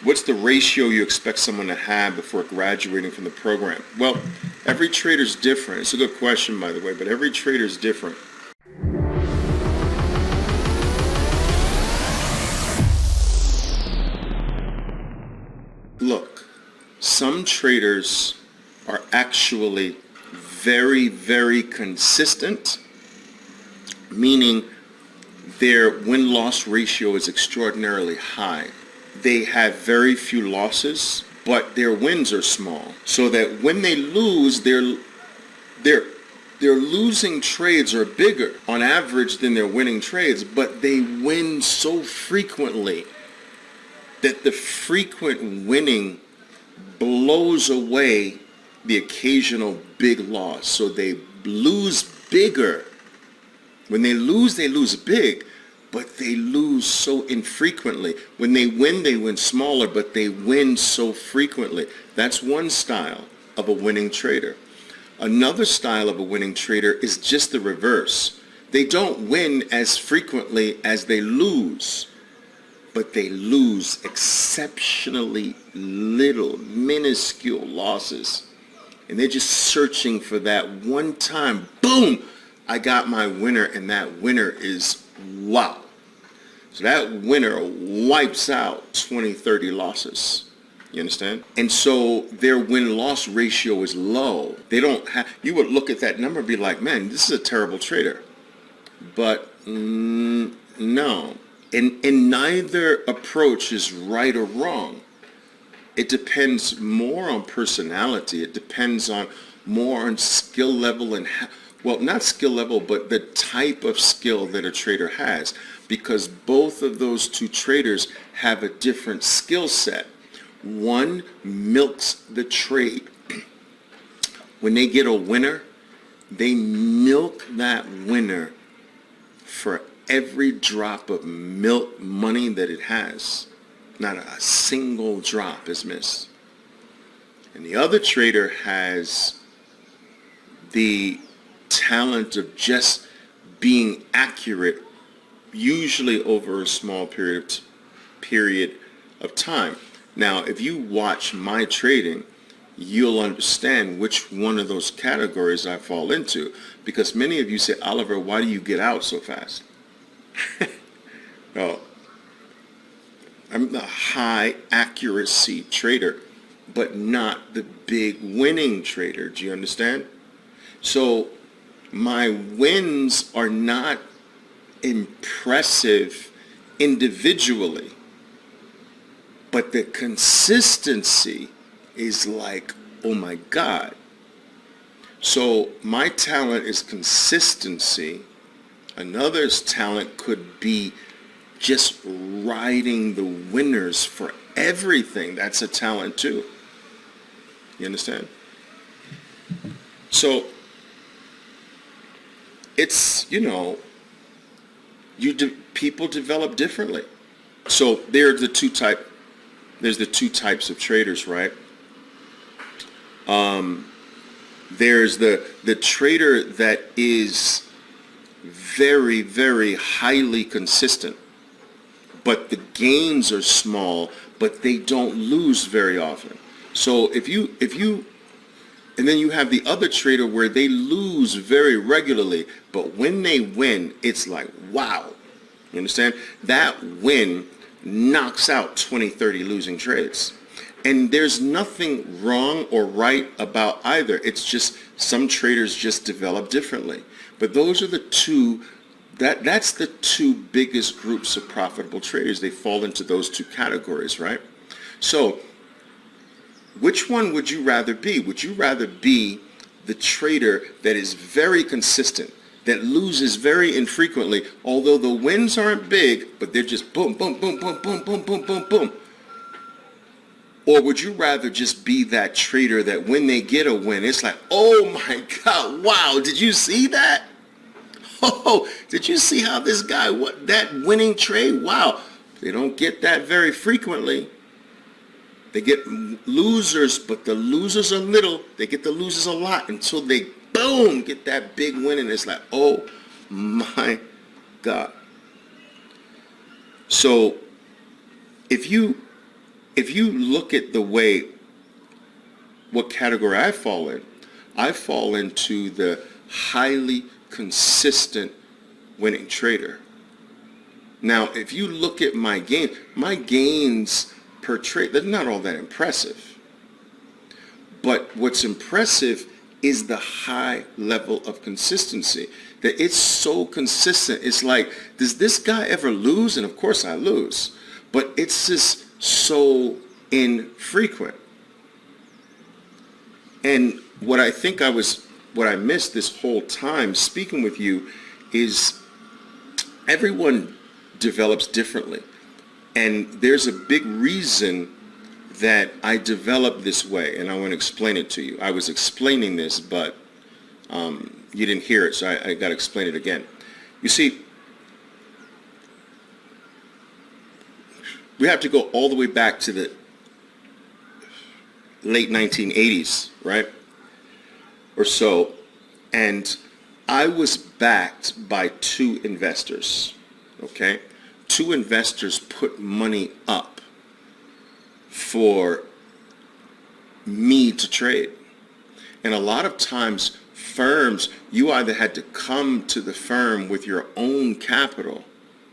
What's the ratio you expect someone to have before graduating from the program? Well, every trader's different. It's a good question, by the way, but every trader's different. Look, some traders are actually very, very consistent, meaning their win-loss ratio is extraordinarily high. They have very few losses, but their wins are small. So that when they lose, their losing trades are bigger on average than their winning trades, but they win so frequently that the frequent winning blows away the occasional big loss. So they lose bigger. When they lose big, but they lose so infrequently. When they win smaller, but they win so frequently. That's one style of a winning trader. Another style of a winning trader is just the reverse. They don't win as frequently as they lose, but they lose exceptionally little, minuscule losses. And they're just searching for that one time, boom, I got my winner, and that winner is wow. So that winner wipes out 20, 30 losses. You understand? And so their win-loss ratio is low. They don't have, you would look at that number and be like, man, this is a terrible trader. But no. And neither approach is right or wrong. It depends more on personality. It depends on more on skill level and well, not skill level, but the type of skill that a trader has, because both of those two traders have a different skill set. One milks the trade. When they get a winner, they milk that winner for every drop of milk money that it has. Not a single drop is missed. And the other trader has the talent of just being accurate, usually over a small period of time. Now, if you watch my trading, you'll understand which one of those categories I fall into, because many of you say, Oliver, why do you get out so fast? Well, I'm the high accuracy trader, but not the big winning trader. Do you understand? So my wins are not impressive individually, but the consistency is like, oh my God. So my talent is consistency. Another's talent could be just riding the winners for everything. That's a talent too. You understand? So it's, you know, people develop differently. So there's the two types of traders, right? There's the trader that is very, very highly consistent, but the gains are small, but they don't lose very often. So and then you have the other trader where they lose very regularly, but when they win, it's like, wow. You understand? That win knocks out 20, 30 losing trades. And there's nothing wrong or right about either. It's just some traders just develop differently. But those are the two, that's the two biggest groups of profitable traders. They fall into those two categories, right? So which one would you rather be? Would you rather be the trader that is very consistent, that loses very infrequently, although the wins aren't big, but they're just boom, boom, boom, boom, boom, boom, boom, boom, boom? Or would you rather just be that trader that when they get a win, it's like, oh my God, wow, did you see that? Oh, did you see how this guy, that winning trade? Wow, they don't get that very frequently. They get losers, but the losers are little. They get the losers a lot until they, boom, get that big win, and it's like, oh my God. So if you if you look at the way, what category I fall into the highly consistent winning trader. Now, if you look at my gains per trade, they're not all that impressive. But what's impressive is the high level of consistency. That it's so consistent. It's like, does this guy ever lose? And of course I lose. But it's just so infrequent. And what I missed this whole time speaking with you is everyone develops differently. And there's a big reason that I developed this way, and I want to explain it to you. I was explaining this, but you didn't hear it, so I got to explain it again. You see, we have to go all the way back to the late 1980s, right? Or so. And I was backed by two investors, okay? Two investors put money up for me to trade. And a lot of times firms, you either had to come to the firm with your own capital.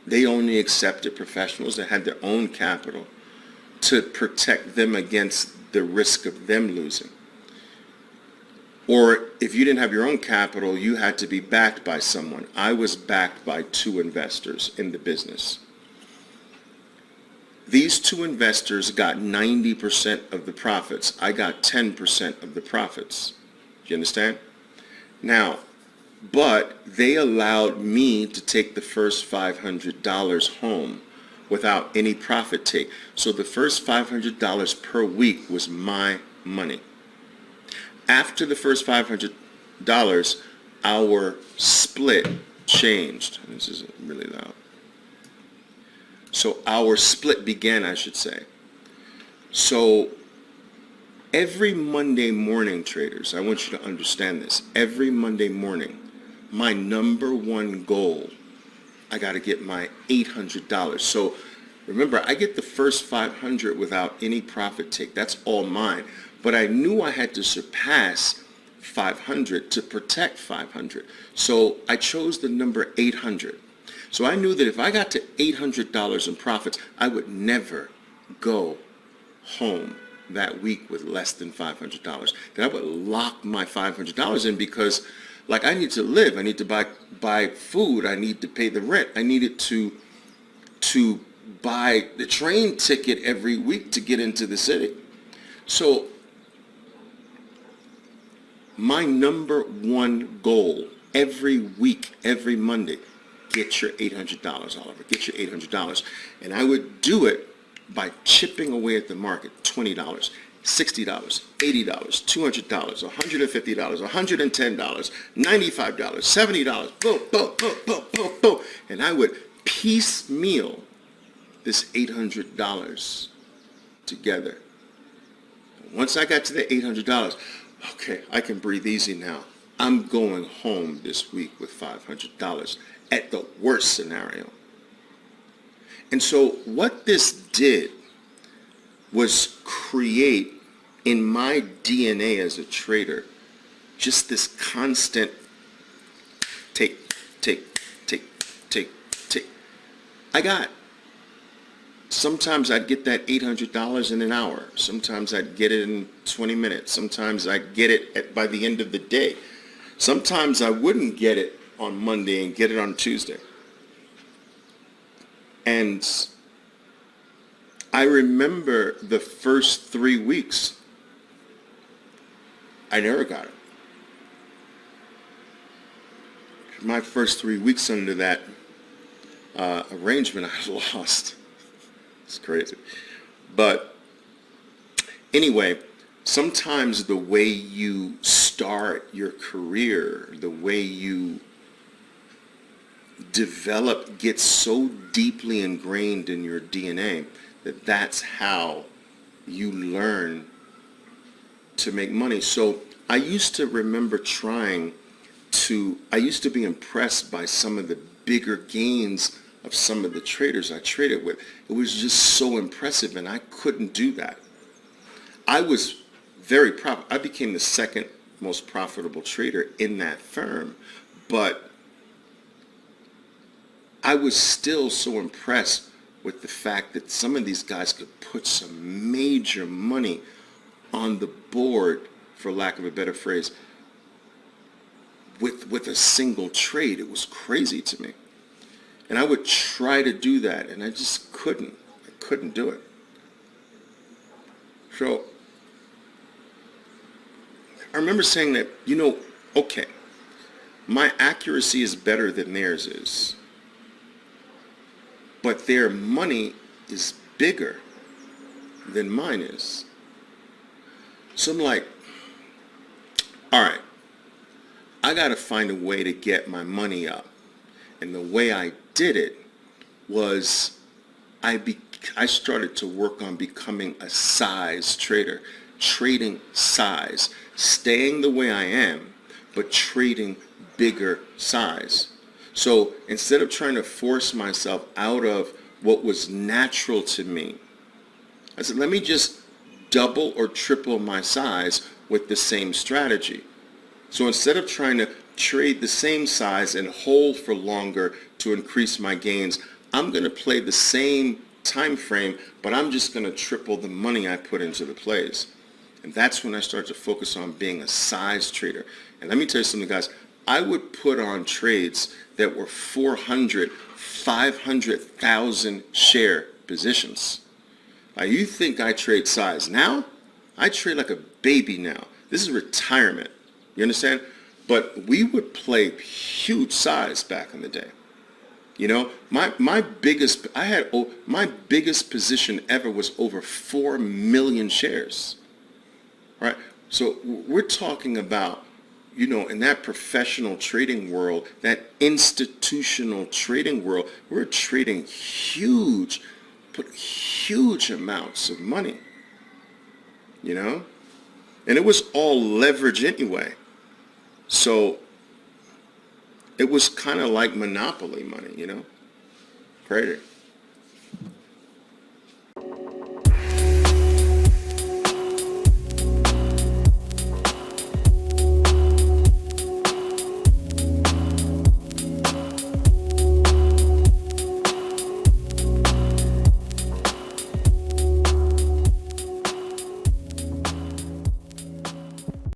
They only accepted professionals that had their own capital to protect them against the risk of them losing. Or if you didn't have your own capital, you had to be backed by someone. I was backed by two investors in the business. These two investors got 90% of the profits. I got 10% of the profits. Do you understand? Now, but they allowed me to take the first $500 home without any profit take. So the first $500 per week was my money. After the first $500, our split changed. This isn't really loud. So our split began, I should say. So every Monday morning, traders, I want you to understand this. Every Monday morning, my number one goal, I got to get my $800. So remember, I get the first 500 without any profit take. That's all mine. But I knew I had to surpass 500 to protect 500. So I chose the number 800. So I knew that if I got to $800 in profits, I would never go home that week with less than $500. That I would lock my $500 in because, like, I need to live. I need to buy food. I need to pay the rent. I needed to buy the train ticket every week to get into the city. So my number one goal every week, every Monday, get your $800, Oliver. Get your $800. And I would do it by chipping away at the market. $20, $60, $80, $200, $150, $110, $95, $70, boom, boom, boom, boom, boom, boom. And I would piecemeal this $800 together. Once I got to the $800, okay, I can breathe easy now. I'm going home this week with $500 at the worst scenario. And so what this did was create in my DNA as a trader just this constant take. Sometimes I'd get that $800 in an hour. Sometimes I'd get it in 20 minutes. Sometimes I'd get it by the end of the day. Sometimes I wouldn't get it on Monday and get it on Tuesday. And I remember the first 3 weeks, I never got it. My first 3 weeks under that arrangement, I lost. It's crazy. But anyway, sometimes the way you start your career, the way you develop gets so deeply ingrained in your DNA that that's how you learn to make money. So I used to remember I used to be impressed by some of the bigger gains of some of the traders I traded with. It was just so impressive, and I couldn't do that. I was very profitable. I became the second most profitable trader in that firm, but I was still so impressed with the fact that some of these guys could put some major money on the board, for lack of a better phrase, with a single trade. It was crazy to me. And I would try to do that, and I just couldn't. I couldn't do it. So I remember saying that, okay, my accuracy is better than theirs is, but their money is bigger than mine is. So I'm like, all right, I got to find a way to get my money up. And the way I did it was I started to work on becoming a size trader, trading size, staying the way I am, but trading bigger size. So instead of trying to force myself out of what was natural to me, I said, let me just double or triple my size with the same strategy. So instead of trying to trade the same size and hold for longer to increase my gains, I'm going to play the same time frame, but I'm just going to triple the money I put into the plays. And that's when I started to focus on being a size trader. And let me tell you something, guys. I would put on trades that were 400, 500,000 share positions. Now, you think I trade size now? I trade like a baby now. This is retirement. You understand? But we would play huge size back in the day. My biggest position ever was over 4 million shares. Right? So we're talking about, in that professional trading world, that institutional trading world, we're trading huge amounts of money. And it was all leverage anyway. So it was kind of like monopoly money, Crazy.